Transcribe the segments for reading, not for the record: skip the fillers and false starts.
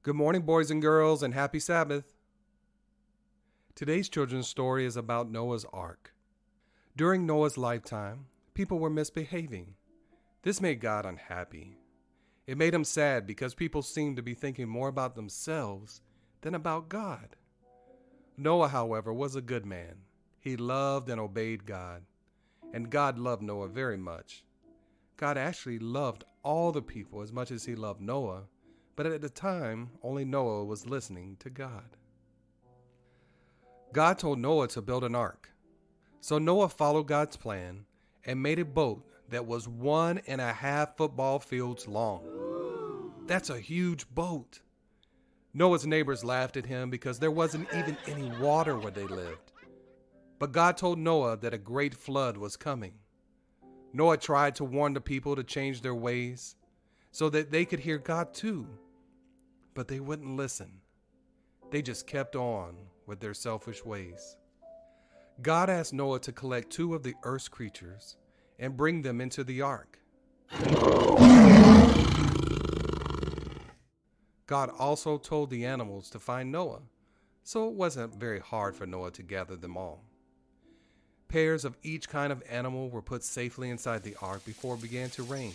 Good morning, boys and girls, and happy Sabbath. Today's children's story is about Noah's Ark. During Noah's lifetime, people were misbehaving. This made God unhappy. It made him sad because people seemed to be thinking more about themselves than about God. Noah, however, was a good man. He loved and obeyed God, and God loved Noah very much. God actually loved all the people as much as he loved Noah, but at the time, only Noah was listening to God. God told Noah to build an ark. So Noah followed God's plan and made a boat that was 1.5 football fields long. That's a huge boat. Noah's neighbors laughed at him because there wasn't even any water where they lived. But God told Noah that a great flood was coming. Noah tried to warn the people to change their ways so that they could hear God too. But they wouldn't listen. They just kept on with their selfish ways. God asked Noah to collect 2 of the earth's creatures and bring them into the ark. God also told the animals to find Noah, so it wasn't very hard for Noah to gather them all. Pairs of each kind of animal were put safely inside the ark before it began to rain.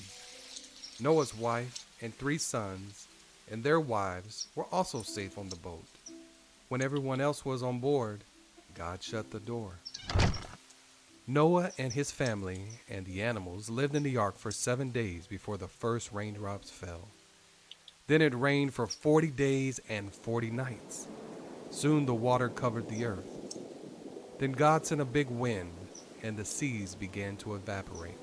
Noah's wife and 3 sons and their wives were also safe on the boat. When everyone else was on board, God shut the door. Noah and his family and the animals lived in the ark for 7 days before the first raindrops fell. Then it rained for 40 days and 40 nights. Soon the water covered the earth. Then God sent a big wind, and the seas began to evaporate.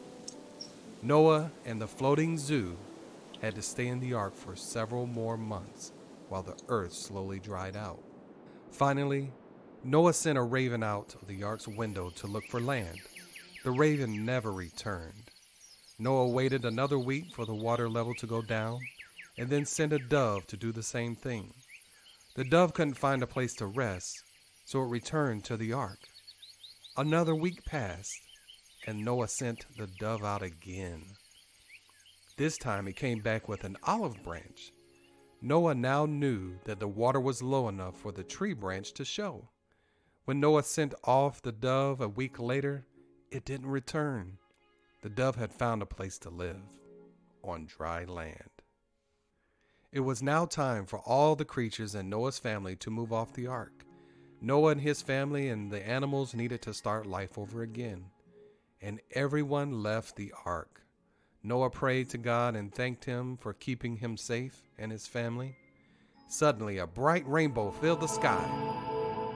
Noah and the floating zoo had to stay in the ark for several more months while the earth slowly dried out. Finally, Noah sent a raven out of the ark's window to look for land. The raven never returned. Noah waited another week for the water level to go down and then sent a dove to do the same thing. The dove couldn't find a place to rest, so it returned to the ark. Another week passed, and Noah sent the dove out again. This time it came back with an olive branch. Noah now knew that the water was low enough for the tree branch to show. When Noah sent off the dove a week later, it didn't return. The dove had found a place to live, on dry land. It was now time for all the creatures in Noah's family to move off the ark. Noah and his family and the animals needed to start life over again, and everyone left the ark. Noah prayed to God and thanked him for keeping him safe and his family. Suddenly, a bright rainbow filled the sky.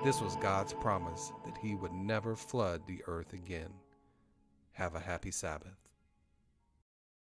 This was God's promise that he would never flood the earth again. Have a happy Sabbath.